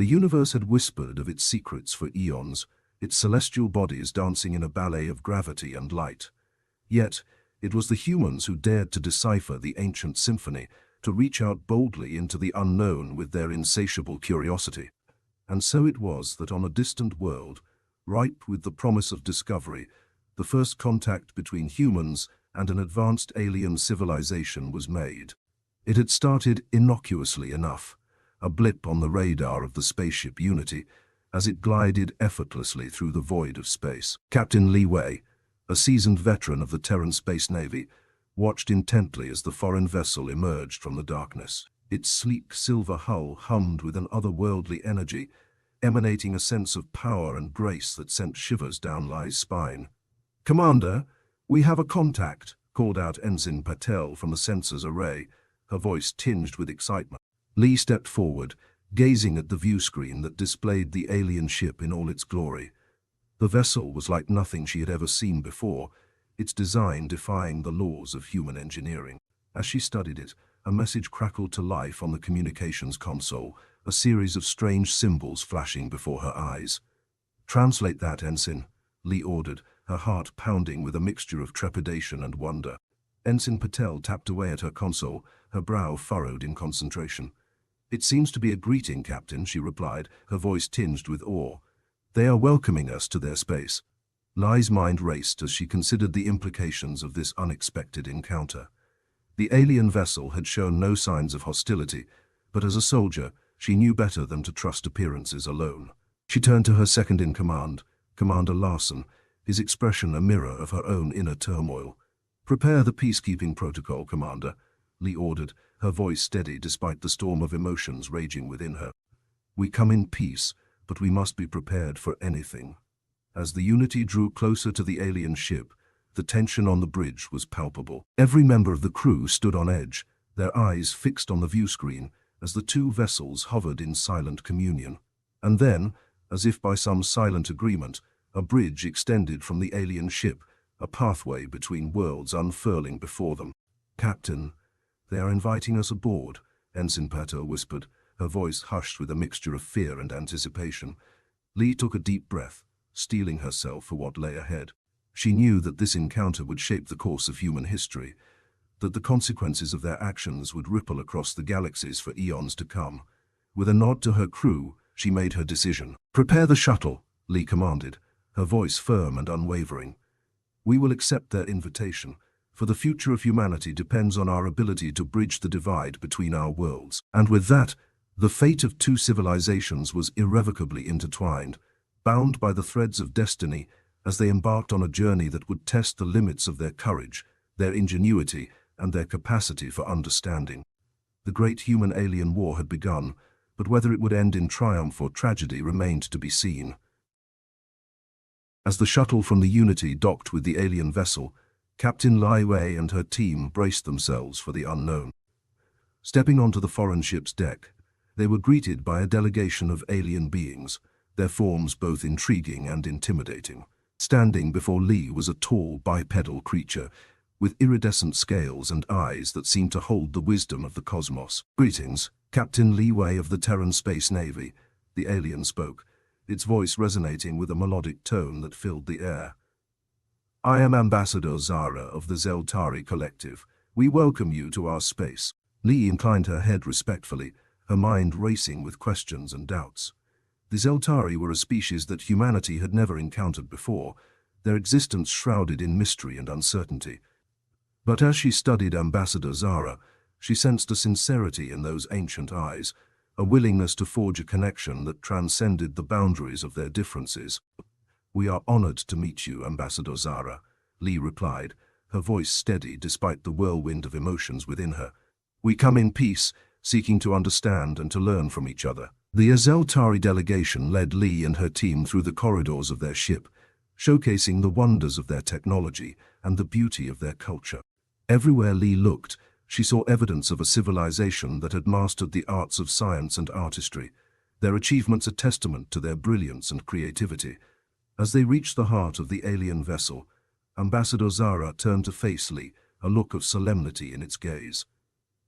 The universe had whispered of its secrets for eons, its celestial bodies dancing in a ballet of gravity and light. Yet, it was the humans who dared to decipher the ancient symphony, to reach out boldly into the unknown with their insatiable curiosity. And so it was that on a distant world, ripe with the promise of discovery, the first contact between humans and an advanced alien civilization was made. It had started innocuously enough, a blip on the radar of the spaceship Unity, as it glided effortlessly through the void of space. Captain Li Wei, a seasoned veteran of the Terran Space Navy, watched intently as the foreign vessel emerged from the darkness. Its sleek silver hull hummed with an otherworldly energy, emanating a sense of power and grace that sent shivers down Li's spine. "Commander, we have a contact," called out Ensign Patel from the sensors array, her voice tinged with excitement. Li stepped forward, gazing at the view screen that displayed the alien ship in all its glory. The vessel was like nothing she had ever seen before, its design defying the laws of human engineering. As she studied it, a message crackled to life on the communications console, a series of strange symbols flashing before her eyes. "Translate that, Ensign," Li ordered, her heart pounding with a mixture of trepidation and wonder. Ensign Patel tapped away at her console, her brow furrowed in concentration. "It seems to be a greeting, Captain," she replied, her voice tinged with awe. "They are welcoming us to their space." Li's mind raced as she considered the implications of this unexpected encounter. The alien vessel had shown no signs of hostility, but as a soldier, she knew better than to trust appearances alone. She turned to her second-in-command, Commander Larson, his expression a mirror of her own inner turmoil. "Prepare the peacekeeping protocol, Commander," Li ordered, her voice steady despite the storm of emotions raging within her. "We come in peace, but we must be prepared for anything." As the Unity drew closer to the alien ship, the tension on the bridge was palpable. Every member of the crew stood on edge, their eyes fixed on the view screen as the two vessels hovered in silent communion. And then, as if by some silent agreement, a bridge extended from the alien ship, a pathway between worlds unfurling before them. "Captain, they are inviting us aboard," Ensign Patel whispered, her voice hushed with a mixture of fear and anticipation. Li took a deep breath, steeling herself for what lay ahead. She knew that this encounter would shape the course of human history, that the consequences of their actions would ripple across the galaxies for eons to come. With a nod to her crew, she made her decision. "Prepare the shuttle," Li commanded, her voice firm and unwavering. "We will accept their invitation, for the future of humanity depends on our ability to bridge the divide between our worlds." And with that, the fate of two civilizations was irrevocably intertwined, bound by the threads of destiny as they embarked on a journey that would test the limits of their courage, their ingenuity, and their capacity for understanding. The great human-alien war had begun, but whether it would end in triumph or tragedy remained to be seen. As the shuttle from the Unity docked with the alien vessel, Captain Li Wei and her team braced themselves for the unknown. Stepping onto the foreign ship's deck, they were greeted by a delegation of alien beings, their forms both intriguing and intimidating. Standing before Li was a tall, bipedal creature, with iridescent scales and eyes that seemed to hold the wisdom of the cosmos. "Greetings, Captain Li Wei of the Terran Space Navy," the alien spoke, its voice resonating with a melodic tone that filled the air. "I am Ambassador Zara of the Zeltari Collective. We welcome you to our space." Li inclined her head respectfully, her mind racing with questions and doubts. The Zeltari were a species that humanity had never encountered before, their existence shrouded in mystery and uncertainty. But as she studied Ambassador Zara, she sensed a sincerity in those ancient eyes, a willingness to forge a connection that transcended the boundaries of their differences. "We are honored to meet you, Ambassador Zara," Li replied, her voice steady despite the whirlwind of emotions within her. "We come in peace, seeking to understand and to learn from each other." The Zeltari delegation led Li and her team through the corridors of their ship, showcasing the wonders of their technology and the beauty of their culture. Everywhere Li looked, she saw evidence of a civilization that had mastered the arts of science and artistry, their achievements a testament to their brilliance and creativity. As they reached the heart of the alien vessel, Ambassador Zara turned to face Li, a look of solemnity in its gaze.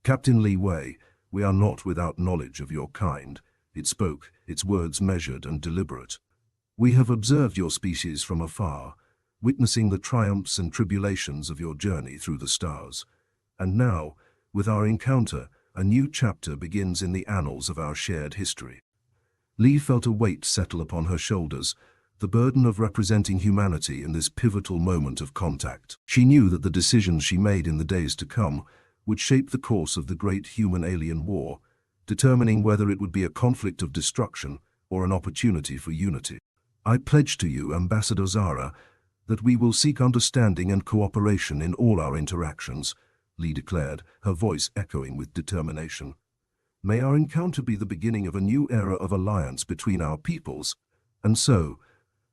"Captain Li Wei, we are not without knowledge of your kind," It spoke, its words measured and deliberate. "We have observed your species from afar, witnessing the triumphs and tribulations of your journey through the stars. And now, with our encounter, a new chapter begins in the annals of our shared history." Lee felt a weight settle upon her shoulders, the burden of representing humanity in this pivotal moment of contact. She knew that the decisions she made in the days to come would shape the course of the great human-alien war, determining whether it would be a conflict of destruction or an opportunity for unity. "I pledge to you, Ambassador Zara, that we will seek understanding and cooperation in all our interactions," Lee declared, her voice echoing with determination. "May our encounter be the beginning of a new era of alliance between our peoples." And so,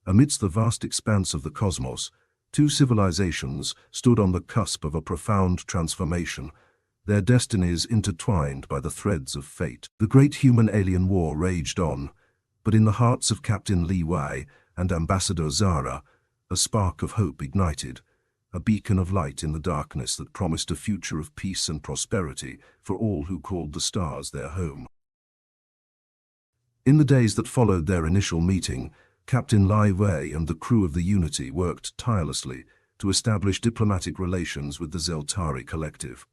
amidst the vast expanse of the cosmos, two civilizations stood on the cusp of a profound transformation, their destinies intertwined by the threads of fate. The great human-alien war raged on, but in the hearts of Captain Li Wei and Ambassador Zara, a spark of hope ignited, a beacon of light in the darkness that promised a future of peace and prosperity for all who called the stars their home. In the days that followed their initial meeting, Captain Li Wei and the crew of the Unity worked tirelessly to establish diplomatic relations with the Zeltari collective.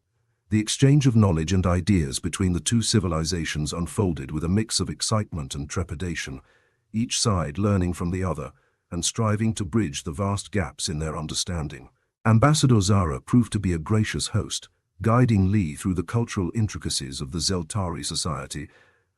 The exchange of knowledge and ideas between the two civilizations unfolded with a mix of excitement and trepidation, each side learning from the other and striving to bridge the vast gaps in their understanding. Ambassador Zara proved to be a gracious host, guiding Lee through the cultural intricacies of the Zeltari society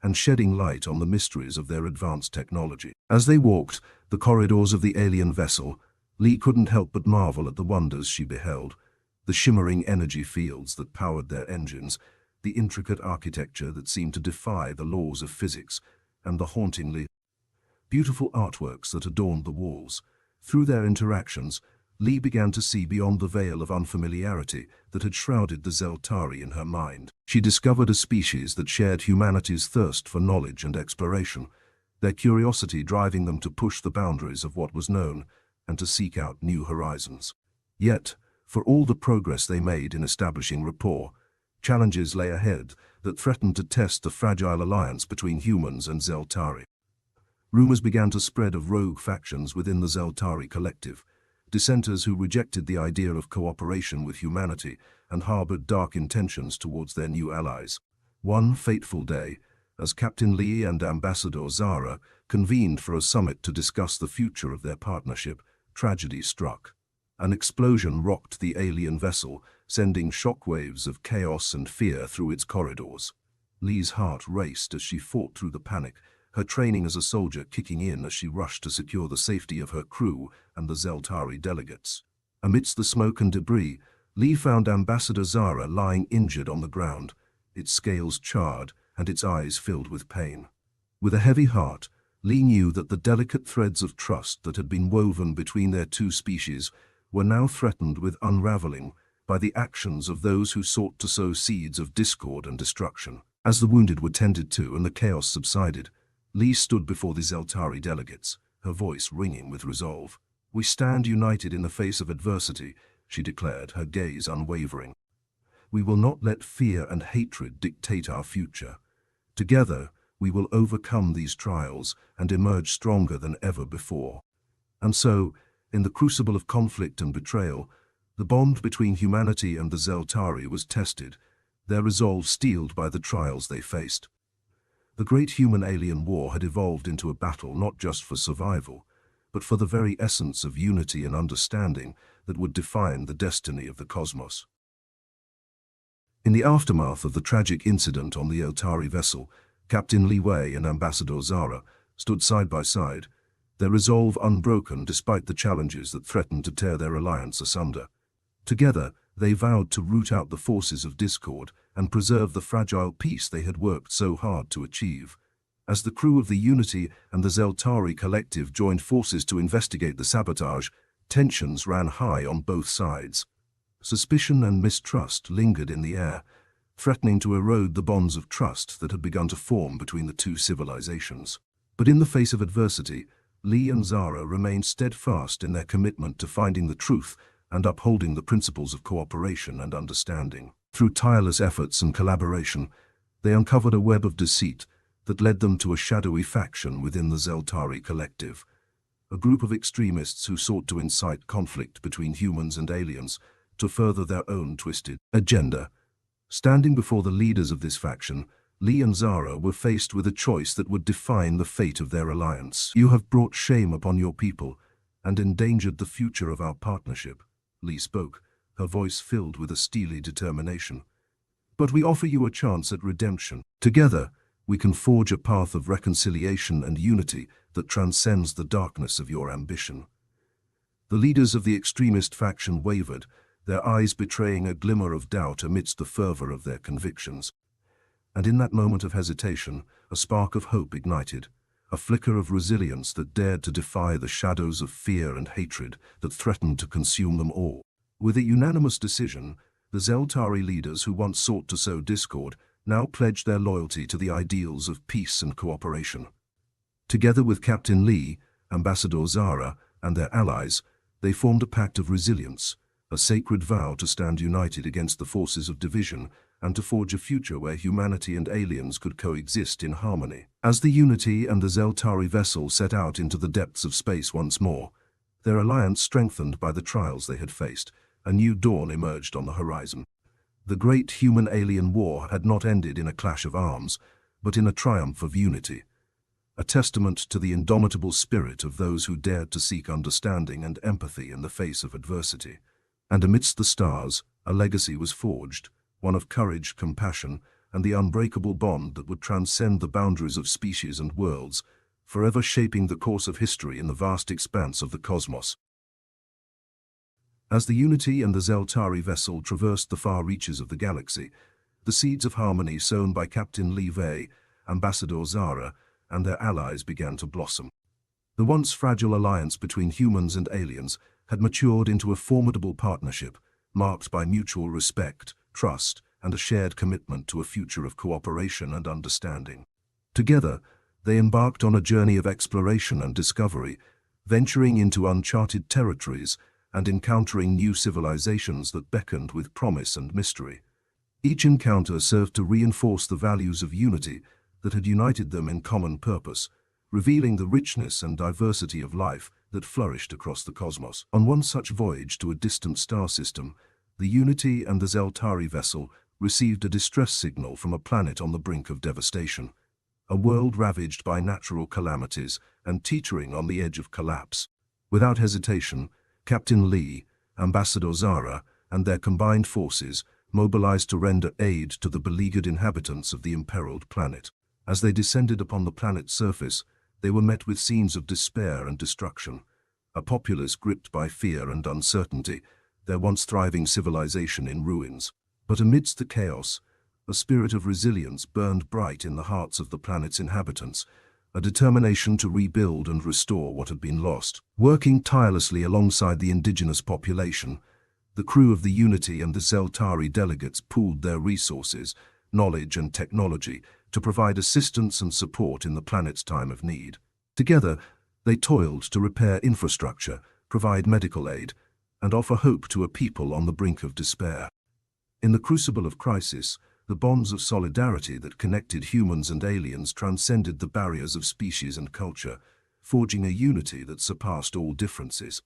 and shedding light on the mysteries of their advanced technology. As they walked the corridors of the alien vessel, Lee couldn't help but marvel at the wonders she beheld: the shimmering energy fields that powered their engines, the intricate architecture that seemed to defy the laws of physics, and the hauntingly beautiful artworks that adorned the walls. Through their interactions, Lee began to see beyond the veil of unfamiliarity that had shrouded the Zeltari in her mind. She discovered a species that shared humanity's thirst for knowledge and exploration, their curiosity driving them to push the boundaries of what was known and to seek out new horizons. Yet, for all the progress they made in establishing rapport, challenges lay ahead that threatened to test the fragile alliance between humans and Zeltari. Rumors began to spread of rogue factions within the Zeltari collective, dissenters who rejected the idea of cooperation with humanity and harbored dark intentions towards their new allies. One fateful day, as Captain Lee and Ambassador Zara convened for a summit to discuss the future of their partnership, tragedy struck. An explosion rocked the alien vessel, sending shockwaves of chaos and fear through its corridors. Lee's heart raced as she fought through the panic, her training as a soldier kicking in as she rushed to secure the safety of her crew and the Zeltari delegates. Amidst the smoke and debris, Lee found Ambassador Zara lying injured on the ground, its scales charred and its eyes filled with pain. With a heavy heart, Lee knew that the delicate threads of trust that had been woven between their two species were now threatened with unraveling by the actions of those who sought to sow seeds of discord and destruction. As the wounded were tended to and the chaos subsided, Lee stood before the Zeltari delegates, her voice ringing with resolve. "We stand united in the face of adversity," she declared, her gaze unwavering. "We will not let fear and hatred dictate our future. Together, we will overcome these trials and emerge stronger than ever before." And so, in the crucible of conflict and betrayal, the bond between humanity and the Zeltari was tested, their resolve steeled by the trials they faced. The great human-alien war had evolved into a battle not just for survival, but for the very essence of unity and understanding that would define the destiny of the cosmos. In the aftermath of the tragic incident on the Zeltari vessel, Captain Li Wei and Ambassador Zara stood side by side, their resolve unbroken despite the challenges that threatened to tear their alliance asunder. Together, they vowed to root out the forces of discord and preserve the fragile peace they had worked so hard to achieve. As the crew of the Unity and the Zeltari collective joined forces to investigate the sabotage, tensions ran high on both sides. Suspicion and mistrust lingered in the air, threatening to erode the bonds of trust that had begun to form between the two civilizations. But in the face of adversity, Lee and Zara remained steadfast in their commitment to finding the truth and upholding the principles of cooperation and understanding. Through tireless efforts and collaboration, they uncovered a web of deceit, that led them to a shadowy faction within the Zeltari collective, a group of extremists who sought to incite conflict between humans and aliens to further their own twisted agenda. Standing before the leaders of this faction, Lee and Zara were faced with a choice that would define the fate of their alliance. "You have brought shame upon your people and endangered the future of our partnership," Lee spoke, her voice filled with a steely determination. "But we offer you a chance at redemption. Together, we can forge a path of reconciliation and unity that transcends the darkness of your ambition." The leaders of the extremist faction wavered, their eyes betraying a glimmer of doubt amidst the fervor of their convictions. And in that moment of hesitation, a spark of hope ignited, a flicker of resilience that dared to defy the shadows of fear and hatred that threatened to consume them all. With a unanimous decision, the Zeltari leaders who once sought to sow discord now pledged their loyalty to the ideals of peace and cooperation. Together with Captain Lee, Ambassador Zara, and their allies, they formed a pact of resilience, a sacred vow to stand united against the forces of division and to forge a future where humanity and aliens could coexist in harmony. As the Unity and the Zeltari vessel set out into the depths of space once more, their alliance strengthened by the trials they had faced, a new dawn emerged on the horizon. The great human-alien war had not ended in a clash of arms, but in a triumph of unity, a testament to the indomitable spirit of those who dared to seek understanding and empathy in the face of adversity. And amidst the stars, a legacy was forged, one of courage, compassion, and the unbreakable bond that would transcend the boundaries of species and worlds, forever shaping the course of history in the vast expanse of the cosmos. As the Unity and the Zeltari vessel traversed the far reaches of the galaxy, the seeds of harmony sown by Captain Lee Vey, Ambassador Zara, and their allies began to blossom. The once fragile alliance between humans and aliens had matured into a formidable partnership, marked by mutual respect, trust, and a shared commitment to a future of cooperation and understanding. Together, they embarked on a journey of exploration and discovery, venturing into uncharted territories and encountering new civilizations that beckoned with promise and mystery. Each encounter served to reinforce the values of unity that had united them in common purpose, revealing the richness and diversity of life that flourished across the cosmos. On one such voyage to a distant star system, the Unity and the Zeltari vessel received a distress signal from a planet on the brink of devastation, a world ravaged by natural calamities and teetering on the edge of collapse. Without hesitation, Captain Lee, Ambassador Zara, and their combined forces mobilized to render aid to the beleaguered inhabitants of the imperiled planet. As they descended upon the planet's surface, they were met with scenes of despair and destruction, a populace gripped by fear and uncertainty, their once thriving civilization in ruins. But amidst the chaos, a spirit of resilience burned bright in the hearts of the planet's inhabitants, a determination to rebuild and restore what had been lost. Working tirelessly alongside the indigenous population, the crew of the Unity and the Zeltari delegates pooled their resources, knowledge and technology to provide assistance and support in the planet's time of need. Together, they toiled to repair infrastructure, provide medical aid, and offer hope to a people on the brink of despair. In the crucible of crisis, the bonds of solidarity that connected humans and aliens transcended the barriers of species and culture, forging a unity that surpassed all differences.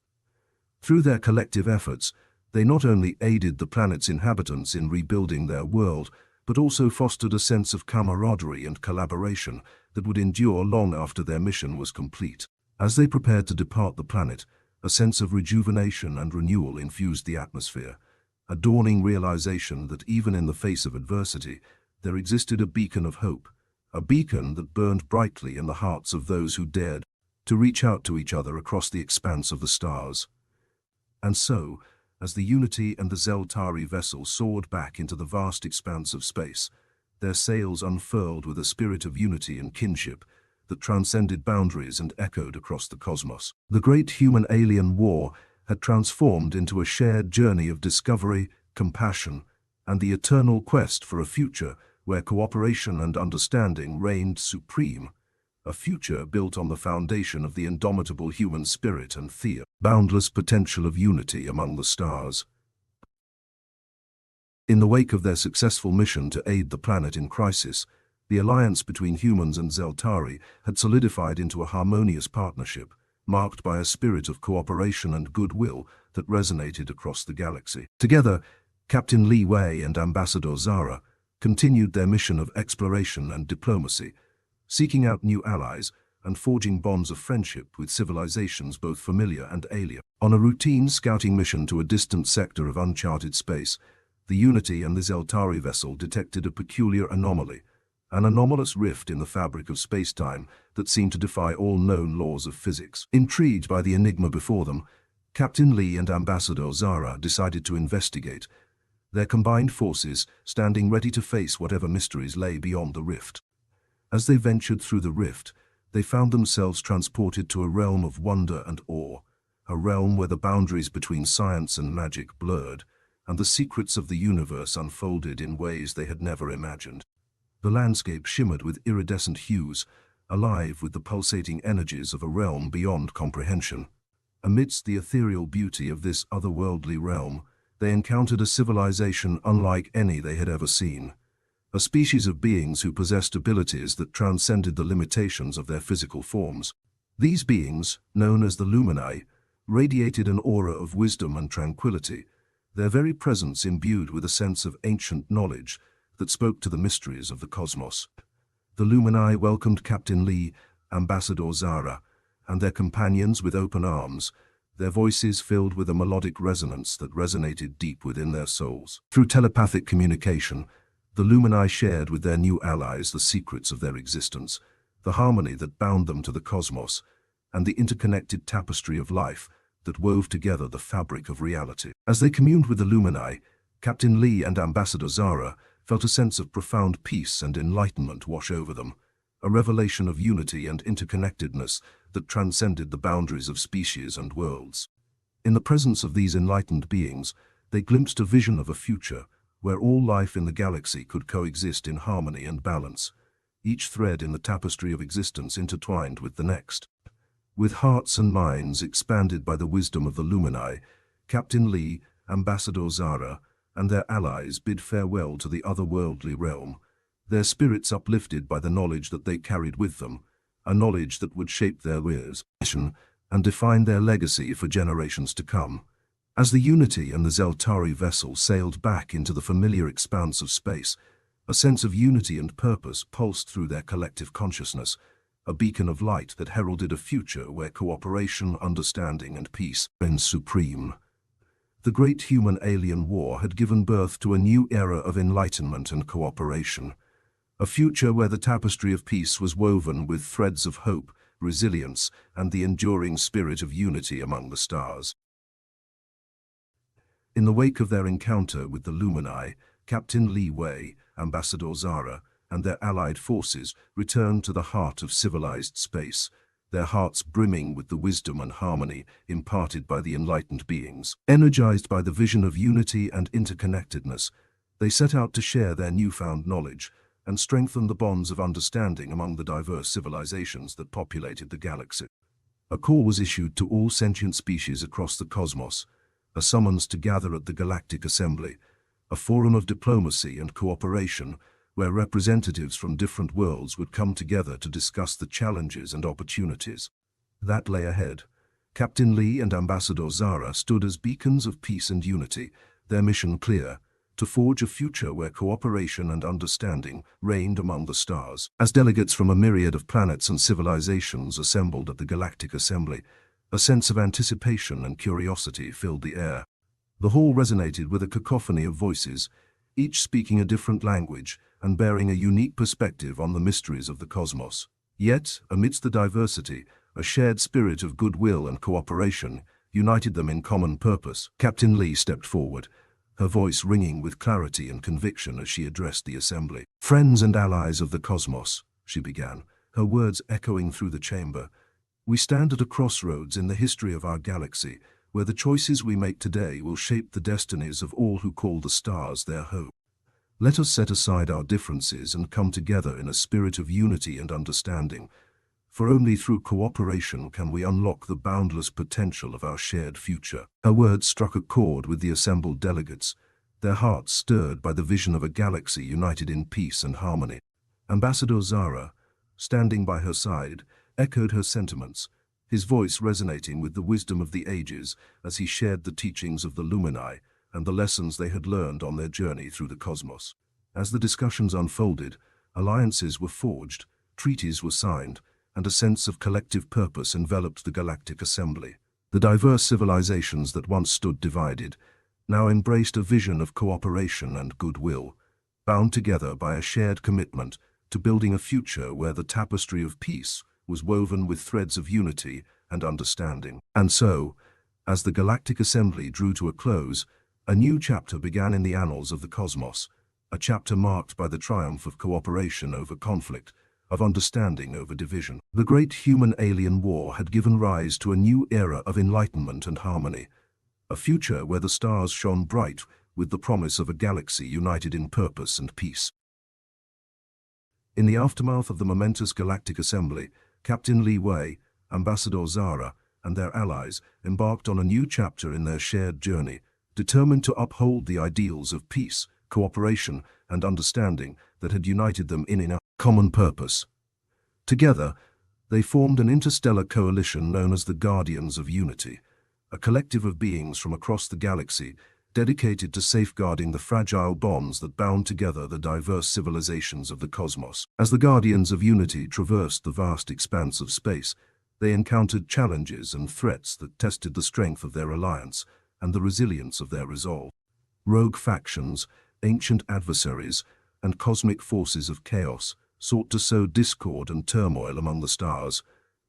Through their collective efforts, they not only aided the planet's inhabitants in rebuilding their world, but also fostered a sense of camaraderie and collaboration that would endure long after their mission was complete. As they prepared to depart the planet, a sense of rejuvenation and renewal infused the atmosphere, a dawning realization that even in the face of adversity, there existed a beacon of hope, a beacon that burned brightly in the hearts of those who dared to reach out to each other across the expanse of the stars. And so, as the Unity and the Zeltari vessel soared back into the vast expanse of space, their sails unfurled with a spirit of unity and kinship that transcended boundaries and echoed across the cosmos. The great human-alien war had transformed into a shared journey of discovery, compassion, and the eternal quest for a future where cooperation and understanding reigned supreme, a future built on the foundation of the indomitable human spirit and the boundless potential of unity among the stars. In the wake of their successful mission to aid the planet in crisis, The alliance between humans and Zeltari had solidified into a harmonious partnership, marked by a spirit of cooperation and goodwill that resonated across the galaxy. Together, Captain Li Wei and Ambassador Zara continued their mission of exploration and diplomacy, seeking out new allies and forging bonds of friendship with civilizations both familiar and alien. On a routine scouting mission to a distant sector of uncharted space, the Unity and the Zeltari vessel detected a peculiar anomaly, an anomalous rift in the fabric of space-time that seemed to defy all known laws of physics. Intrigued by the enigma before them, Captain Li and Ambassador Zara decided to investigate, their combined forces standing ready to face whatever mysteries lay beyond the rift. As they ventured through the rift, they found themselves transported to a realm of wonder and awe, a realm where the boundaries between science and magic blurred, and the secrets of the universe unfolded in ways they had never imagined. The landscape shimmered with iridescent hues, alive with the pulsating energies of a realm beyond comprehension. Amidst the ethereal beauty of this otherworldly realm, they encountered a civilization unlike any they had ever seen, a species of beings who possessed abilities that transcended the limitations of their physical forms. These beings, known as the Lumini, radiated an aura of wisdom and tranquility, their very presence imbued with a sense of ancient knowledge that spoke to the mysteries of the cosmos. The Lumini welcomed Captain Li, Ambassador Zara, and their companions with open arms, their voices filled with a melodic resonance that resonated deep within their souls. Through telepathic communication, the Lumini shared with their new allies the secrets of their existence, the harmony that bound them to the cosmos, and the interconnected tapestry of life that wove together the fabric of reality. As they communed with the Lumini, Captain Li and Ambassador Zara felt a sense of profound peace and enlightenment wash over them, a revelation of unity and interconnectedness that transcended the boundaries of species and worlds. In the presence of these enlightened beings, they glimpsed a vision of a future where all life in the galaxy could coexist in harmony and balance, each thread in the tapestry of existence intertwined with the next. With hearts and minds expanded by the wisdom of the Lumini, Captain Li, Ambassador Zara, and their allies bid farewell to the otherworldly realm, their spirits uplifted by the knowledge that they carried with them, a knowledge that would shape their lives and define their legacy for generations to come. As the Unity and the Zeltari vessel sailed back into the familiar expanse of space, a sense of unity and purpose pulsed through their collective consciousness, a beacon of light that heralded a future where cooperation, understanding, and peace reigned supreme. The great human-alien war had given birth to a new era of enlightenment and cooperation, a future where the tapestry of peace was woven with threads of hope, resilience, and the enduring spirit of unity among the stars. In the wake of their encounter with the Lumini, Captain Li Wei, Ambassador Zara, and their allied forces returned to the heart of civilized space, their hearts brimming with the wisdom and harmony imparted by the enlightened beings. Energized by the vision of unity and interconnectedness, they set out to share their newfound knowledge and strengthen the bonds of understanding among the diverse civilizations that populated the galaxy. A call was issued to all sentient species across the cosmos, a summons to gather at the Galactic Assembly, a forum of diplomacy and cooperation where representatives from different worlds would come together to discuss the challenges and opportunities that lay ahead. Captain Li and Ambassador Zara stood as beacons of peace and unity, their mission clear: to forge a future where cooperation and understanding reigned among the stars. As delegates from a myriad of planets and civilizations assembled at the Galactic Assembly, a sense of anticipation and curiosity filled the air. The hall resonated with a cacophony of voices, each speaking a different language and bearing a unique perspective on the mysteries of the cosmos. Yet, amidst the diversity, a shared spirit of goodwill and cooperation united them in common purpose. Captain Li stepped forward, her voice ringing with clarity and conviction as she addressed the assembly. "Friends and allies of the cosmos," she began, her words echoing through the chamber, "we stand at a crossroads in the history of our galaxy, where the choices we make today will shape the destinies of all who call the stars their home. Let us set aside our differences and come together in a spirit of unity and understanding, for only through cooperation can we unlock the boundless potential of our shared future." Her words struck a chord with the assembled delegates, their hearts stirred by the vision of a galaxy united in peace and harmony. Ambassador Zara, standing by her side, echoed her sentiments, his voice resonating with the wisdom of the ages as he shared the teachings of the Lumini and the lessons they had learned on their journey through the cosmos. As the discussions unfolded, alliances were forged, treaties were signed, and a sense of collective purpose enveloped the Galactic Assembly. The diverse civilizations that once stood divided now embraced a vision of cooperation and goodwill, bound together by a shared commitment to building a future where the tapestry of peace was woven with threads of unity and understanding. And so, as the Galactic Assembly drew to a close, a new chapter began in the annals of the cosmos, a chapter marked by the triumph of cooperation over conflict, of understanding over division. The great human-alien war had given rise to a new era of enlightenment and harmony, a future where the stars shone bright with the promise of a galaxy united in purpose and peace. In the aftermath of the momentous Galactic Assembly, Captain Li Wei, Ambassador Zara, and their allies embarked on a new chapter in their shared journey, determined to uphold the ideals of peace, cooperation, and understanding that had united them in a common purpose. Together, they formed an interstellar coalition known as the Guardians of Unity, a collective of beings from across the galaxy dedicated to safeguarding the fragile bonds that bound together the diverse civilizations of the cosmos. As the Guardians of Unity traversed the vast expanse of space, they encountered challenges and threats that tested the strength of their alliance and the resilience of their resolve. Rogue factions, ancient adversaries, and cosmic forces of chaos sought to sow discord and turmoil among the stars,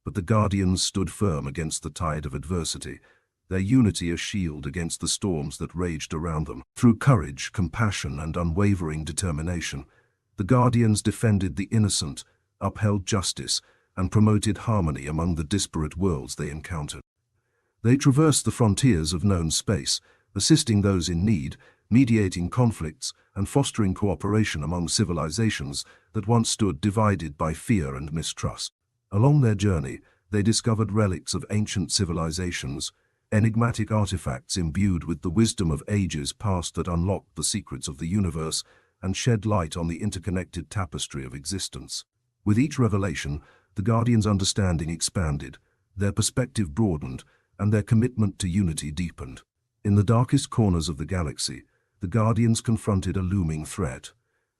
but the Guardians stood firm against the tide of adversity, their unity a shield against the storms that raged around them. Through courage, compassion, and unwavering determination, the Guardians defended the innocent, upheld justice, and promoted harmony among the disparate worlds they encountered. They traversed the frontiers of known space, assisting those in need, mediating conflicts, and fostering cooperation among civilizations that once stood divided by fear and mistrust. Along their journey, they discovered relics of ancient civilizations, enigmatic artifacts imbued with the wisdom of ages past that unlocked the secrets of the universe and shed light on the interconnected tapestry of existence. With each revelation, the Guardians' understanding expanded, their perspective broadened, and their commitment to unity deepened. In the darkest corners of the galaxy, the Guardians confronted a looming threat,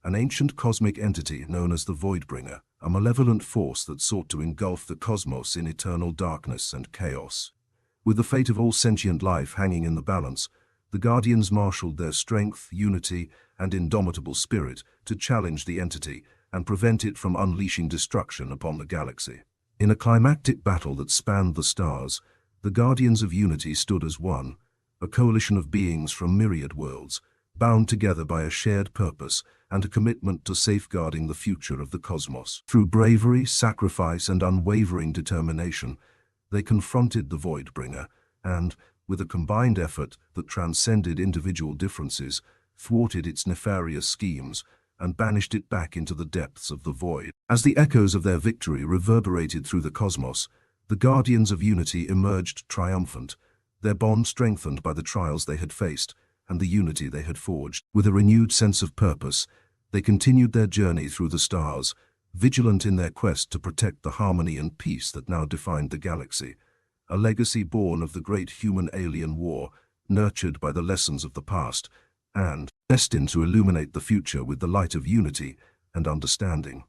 an ancient cosmic entity known as the Voidbringer, a malevolent force that sought to engulf the cosmos in eternal darkness and chaos. With the fate of all sentient life hanging in the balance, the Guardians marshaled their strength, unity, and indomitable spirit to challenge the entity and prevent it from unleashing destruction upon the galaxy. In a climactic battle that spanned the stars, the Guardians of Unity stood as one, a coalition of beings from myriad worlds, bound together by a shared purpose and a commitment to safeguarding the future of the cosmos. Through bravery, sacrifice, and unwavering determination, they confronted the Voidbringer and, with a combined effort that transcended individual differences, thwarted its nefarious schemes and banished it back into the depths of the void. As the echoes of their victory reverberated through the cosmos, the Guardians of Unity emerged triumphant, their bond strengthened by the trials they had faced and the unity they had forged. With a renewed sense of purpose, they continued their journey through the stars, vigilant in their quest to protect the harmony and peace that now defined the galaxy, a legacy born of the great human-alien war, nurtured by the lessons of the past, and destined to illuminate the future with the light of unity and understanding.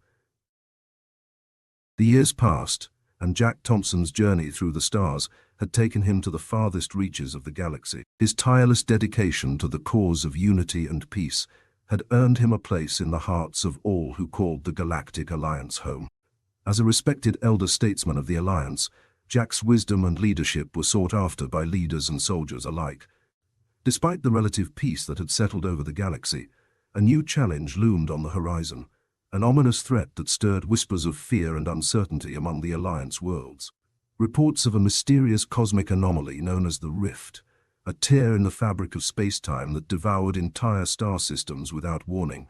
The years passed, and Jack Thompson's journey through the stars had taken him to the farthest reaches of the galaxy. His tireless dedication to the cause of unity and peace had earned him a place in the hearts of all who called the Galactic Alliance home. As a respected elder statesman of the Alliance, Jack's wisdom and leadership were sought after by leaders and soldiers alike. Despite the relative peace that had settled over the galaxy, a new challenge loomed on the horizon, an ominous threat that stirred whispers of fear and uncertainty among the Alliance worlds. Reports of a mysterious cosmic anomaly known as the Rift, a tear in the fabric of space-time that devoured entire star systems without warning,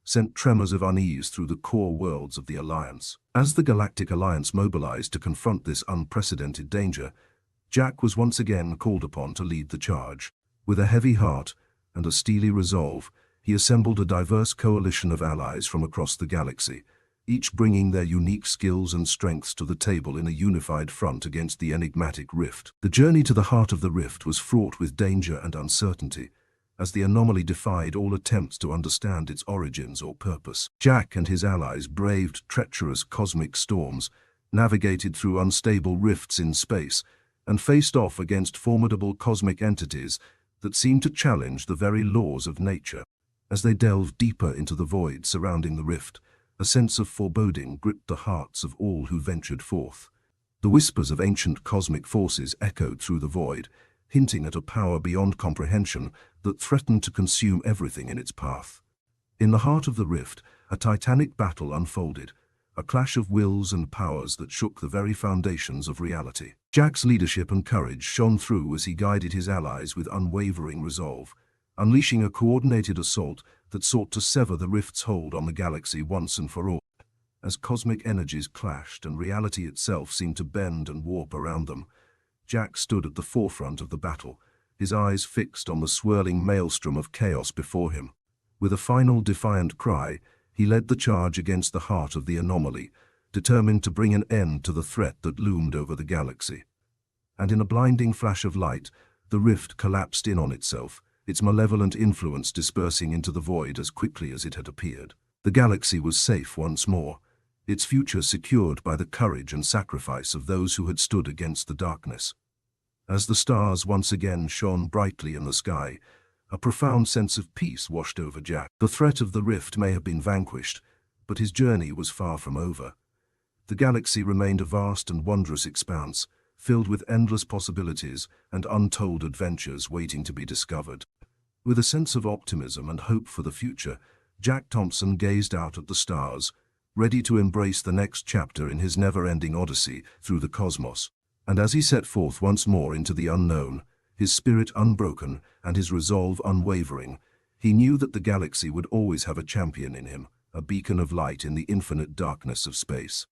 sent tremors of unease through the core worlds of the Alliance. As the Galactic Alliance mobilized to confront this unprecedented danger, Jack was once again called upon to lead the charge. With a heavy heart and a steely resolve, he assembled a diverse coalition of allies from across the galaxy, each bringing their unique skills and strengths to the table in a unified front against the enigmatic rift. The journey to the heart of the rift was fraught with danger and uncertainty, as the anomaly defied all attempts to understand its origins or purpose. Jack and his allies braved treacherous cosmic storms, navigated through unstable rifts in space, and faced off against formidable cosmic entities that seemed to challenge the very laws of nature. As they delved deeper into the void surrounding the rift, a sense of foreboding gripped the hearts of all who ventured forth. The whispers of ancient cosmic forces echoed through the void, hinting at a power beyond comprehension that threatened to consume everything in its path. In the heart of the rift, a titanic battle unfolded, a clash of wills and powers that shook the very foundations of reality. Jack's leadership and courage shone through as he guided his allies with unwavering resolve, unleashing a coordinated assault that sought to sever the rift's hold on the galaxy once and for all. As cosmic energies clashed and reality itself seemed to bend and warp around them, Jack stood at the forefront of the battle, his eyes fixed on the swirling maelstrom of chaos before him. With a final defiant cry, he led the charge against the heart of the anomaly, determined to bring an end to the threat that loomed over the galaxy. And in a blinding flash of light, the rift collapsed in on itself, its malevolent influence dispersing into the void as quickly as it had appeared. The galaxy was safe once more, its future secured by the courage and sacrifice of those who had stood against the darkness. As the stars once again shone brightly in the sky, a profound sense of peace washed over Jack. The threat of the rift may have been vanquished, but his journey was far from over. The galaxy remained a vast and wondrous expanse, filled with endless possibilities and untold adventures waiting to be discovered. With a sense of optimism and hope for the future, Jack Thompson gazed out at the stars, ready to embrace the next chapter in his never-ending odyssey through the cosmos. And as he set forth once more into the unknown, his spirit unbroken and his resolve unwavering, he knew that the galaxy would always have a champion in him, a beacon of light in the infinite darkness of space.